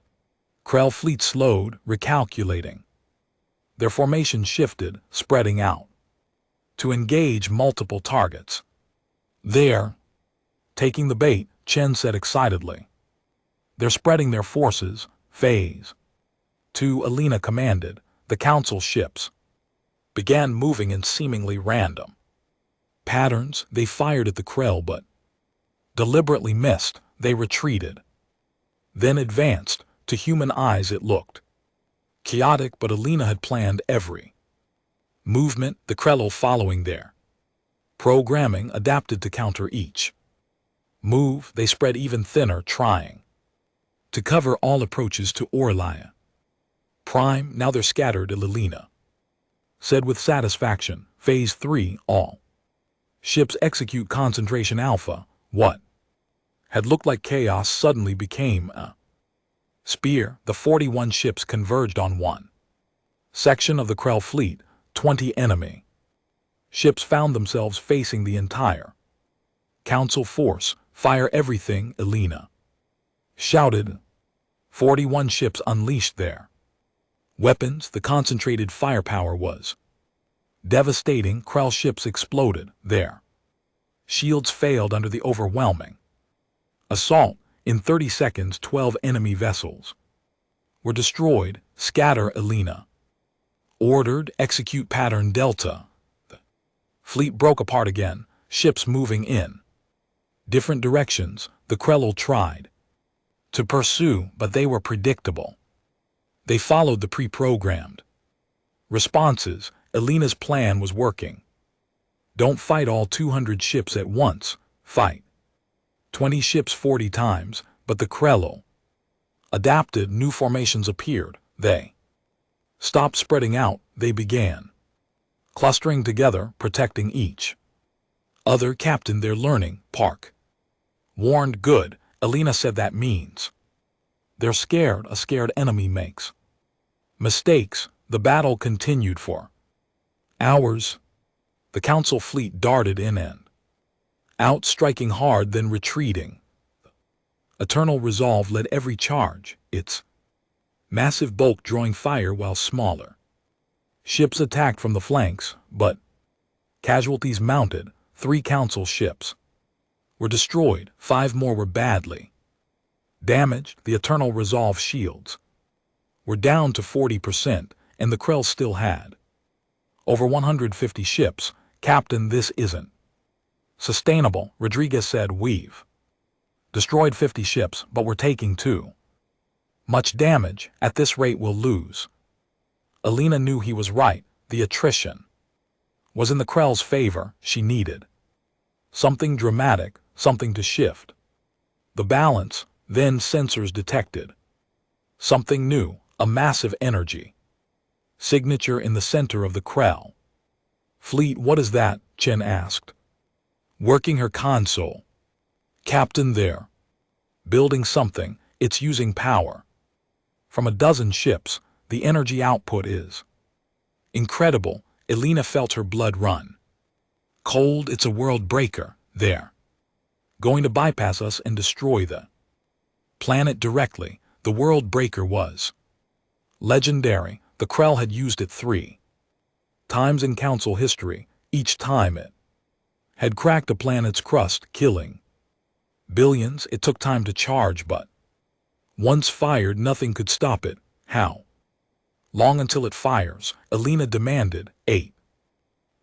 Speaker 1: Krell fleet slowed, recalculating. Their formation shifted, spreading out to engage multiple targets. They're taking the bait, Chen said excitedly. They're spreading their forces. Phase 2, Elena commanded. The Council ships began moving in seemingly random patterns. They fired at the Krell, but deliberately missed. They retreated, then advanced. To human eyes it looked chaotic, but Elena had planned every movement. The Krell following their programming, adapted to counter each move. They spread even thinner, trying to cover all approaches to Orlia Prime. Now they're scattered, Elena said with satisfaction. Phase 3, all ships execute concentration alpha. What had looked like chaos suddenly became a spear. The 41 ships converged on one section of the Krell fleet. 20 enemy ships found themselves facing the entire Council force. Fire everything, Elena shouted. 41 ships unleashed their weapons. The concentrated firepower was devastating. Krell ships exploded. Their shields failed under the overwhelming assault. In 30 seconds, 12 enemy vessels were destroyed. Scatter, Elena ordered. Execute pattern Delta. The fleet broke apart again, ships moving in different directions. The Krell tried to pursue, but they were predictable. They followed the pre-programmed responses. Elena's plan was working. Don't fight all 200 ships at once. Fight 20 ships 40 times. But the Krell adapted. New formations appeared. They stopped spreading out. They began clustering together, protecting each other. Captain, they're learning, Park warned. Good, Elena said. That means they're scared. A scared enemy makes mistakes. The battle continued for hours. The Council fleet darted in and out, striking hard then retreating. Eternal resolve led every charge, its massive bulk drawing fire while smaller ships attacked from the flanks, but casualties mounted. 3 Council ships were destroyed, 5 more were badly damaged. The Eternal Resolve shields were down to 40%, and the Krell still had over 150 ships. Captain, this isn't sustainable, Rodriguez said. We've destroyed 50 ships, but we're taking too much damage. At this rate we'll lose. Alina knew he was right. The attrition was in the Krell's favor. She needed something dramatic, something to shift the balance. Then sensors detected something new, a massive energy signature in the center of the Krell fleet. What is that? Chen asked, working her console. Captain, they're building something. It's using power from a dozen ships. The energy output is incredible. Elena felt her blood run cold. It's a world breaker. They're going to bypass us and destroy the planet directly. The world breaker was legendary. The Krell had used it 3 times in Council history. Each time it had cracked a planet's crust, killing billions. It took time to charge, but once fired, nothing could stop it. How long until it fires? Alina demanded. 8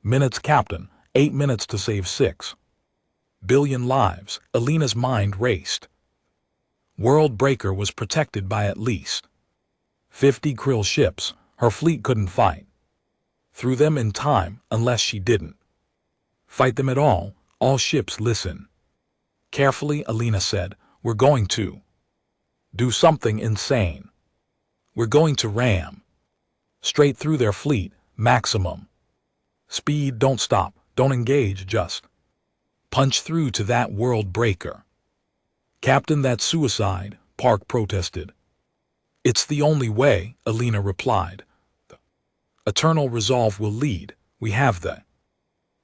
Speaker 1: minutes, Captain. 8 minutes to save 6 billion lives. Alina's mind raced. World Breaker was protected by at least 50 Krill ships. Her fleet couldn't fight through them in time unless she didn't fight them at all. All ships, listen carefully, Alina said. We're going to do something insane. We're going to ram straight through their fleet. Maximum speed. Don't stop. Don't engage. Just punch through to that world breaker. Captain, that's suicide, Park protested. It's the only way, Alina replied. The Eternal Resolve will lead. We have the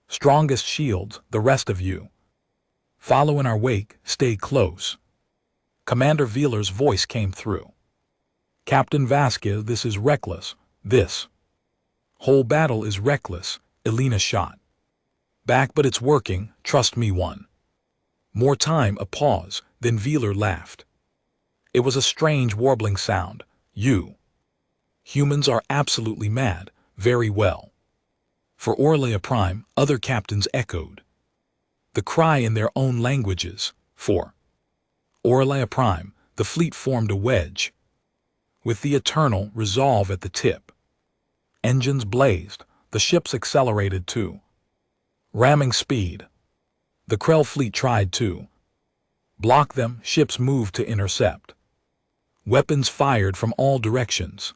Speaker 1: strongest shields. The rest of you follow in our wake. Stay close. Commander Veeler's voice came through. Captain Vasquez, this is reckless. This whole battle is reckless. Elena shot back, but it's working. Trust me. One more time. A pause. Then Veeler laughed. It was a strange warbling sound. You humans are absolutely mad. Very well. For Orlea Prime, other captains echoed the cry in their own languages. For Orlea Prime, the fleet formed a wedge with the Eternal Resolve at the tip. Engines blazed. The ships accelerated to ramming speed. The Krell fleet tried to block them. Ships moved to intercept. Weapons fired from all directions.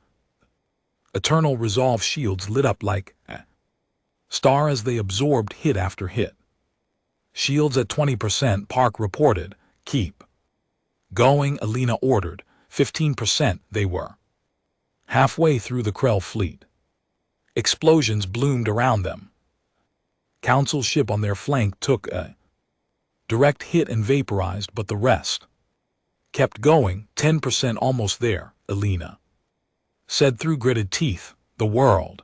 Speaker 1: Eternal Resolve shields lit up like a star as they absorbed hit after hit. Shields at 20%, Park reported. Keep going, Alina ordered. 15%. They were halfway through the Krell fleet. Explosions bloomed around them. Council ship on their flank took a direct hit and vaporized, but the rest kept going. 10%, almost there, Alina said through gritted teeth. The world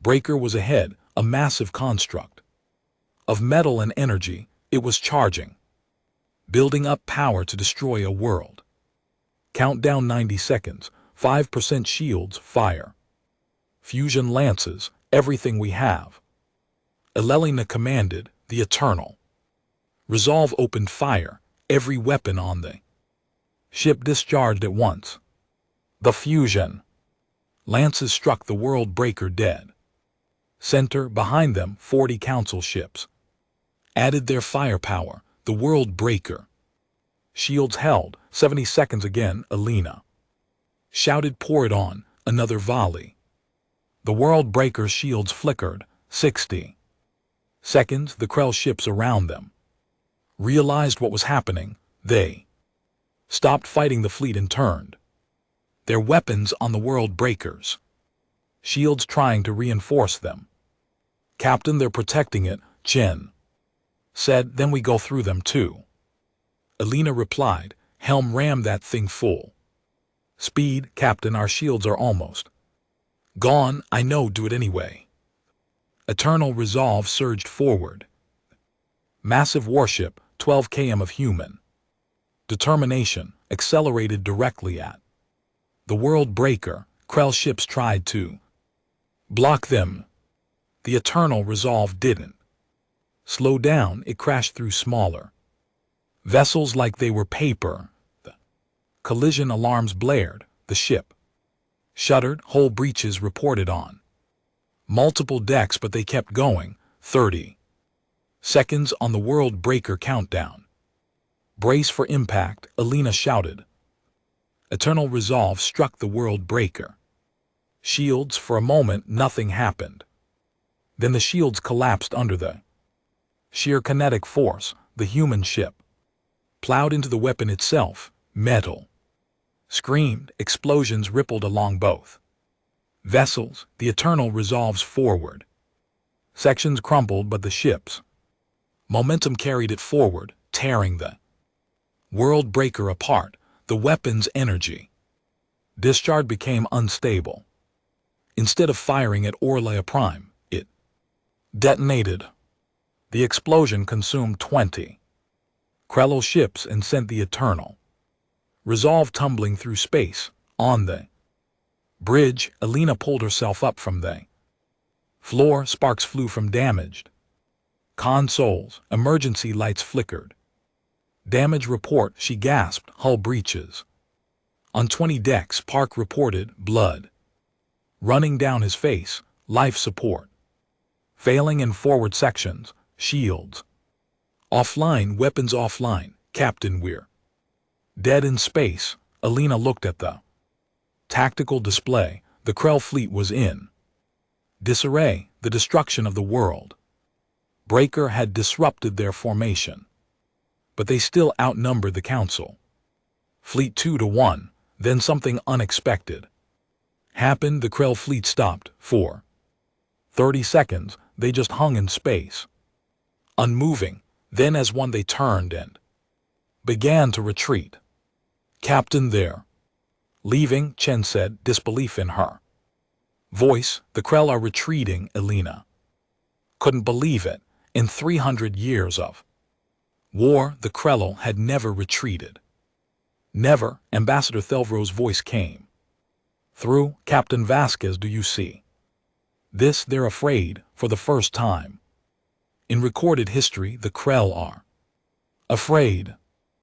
Speaker 1: breaker was ahead, a massive construct of metal and energy. It was charging, building up power to destroy a world. Countdown 90 seconds, 5% shields, fire. Fusion lances, everything we have. Elelina commanded. The Eternal Resolve opened fire. Every weapon on the ship discharged at once. The fusion lances struck the world breaker dead center. Behind them, 40 council ships added their firepower. The world breaker shields held. 70 seconds again, Alina shouted. Pour it on. Another volley. The world breaker shields flickered. 60 seconds. The Krell ships around them realized what was happening. They stopped fighting the fleet and turned their weapons on the world breakers shields, trying to reinforce them. Captain, they're protecting it, Chen said. Then we go through them too. Alina replied, helm ram that thing full speed, Captain, our shields are almost gone. I know, do it anyway. Eternal resolve surged forward. Massive warship, 12 km of human determination, accelerated directly at the world breaker. Krell ships tried to block them. The eternal resolve didn't slow down, it crashed through smaller vessels like they were paper. The collision alarms blared, the ship shuddered, hull breaches reported on multiple decks, but they kept going. 30 seconds on the world breaker countdown. Brace for impact, Alina shouted. Eternal resolve struck the world breaker. Shields, for a moment nothing happened. Then the shields collapsed under the sheer kinetic force. The human ship plowed into the weapon itself. Metal screamed, explosions rippled along both vessels. The eternal resolves forward. Sections crumpled, but the ship's momentum carried it forward, tearing the world breaker apart. The weapon's energy discharge became unstable. Instead of firing at Orlea Prime, it detonated. The explosion consumed 20 Krell ships and sent the eternal resolve tumbling through space. On the bridge, Alina pulled herself up from the floor. Sparks flew from damaged consoles. Emergency lights flickered. Damage report, she gasped. Hull breaches. On 20 decks, Park reported blood running down his face. Life support failing in forward sections. Shields offline, weapons offline. Captain, we're dead in space. Alina looked at the tactical display. The Krell fleet was in disarray. The destruction of the world breaker had disrupted their formation, but they still outnumbered the Council fleet 2-1. Then something unexpected happened. The Krell fleet stopped. For 30 seconds, they just hung in space, unmoving. Then as one they turned and began to retreat. Captain, they're leaving, Chen said, disbelief in her voice. The Krell are retreating, Alina couldn't believe it. In 300 years of war, the Krell had never retreated. Never. Ambassador Thelvro's voice came through. Captain Vasquez, do you see this? They're afraid. For the first time in recorded history, the Krell are afraid.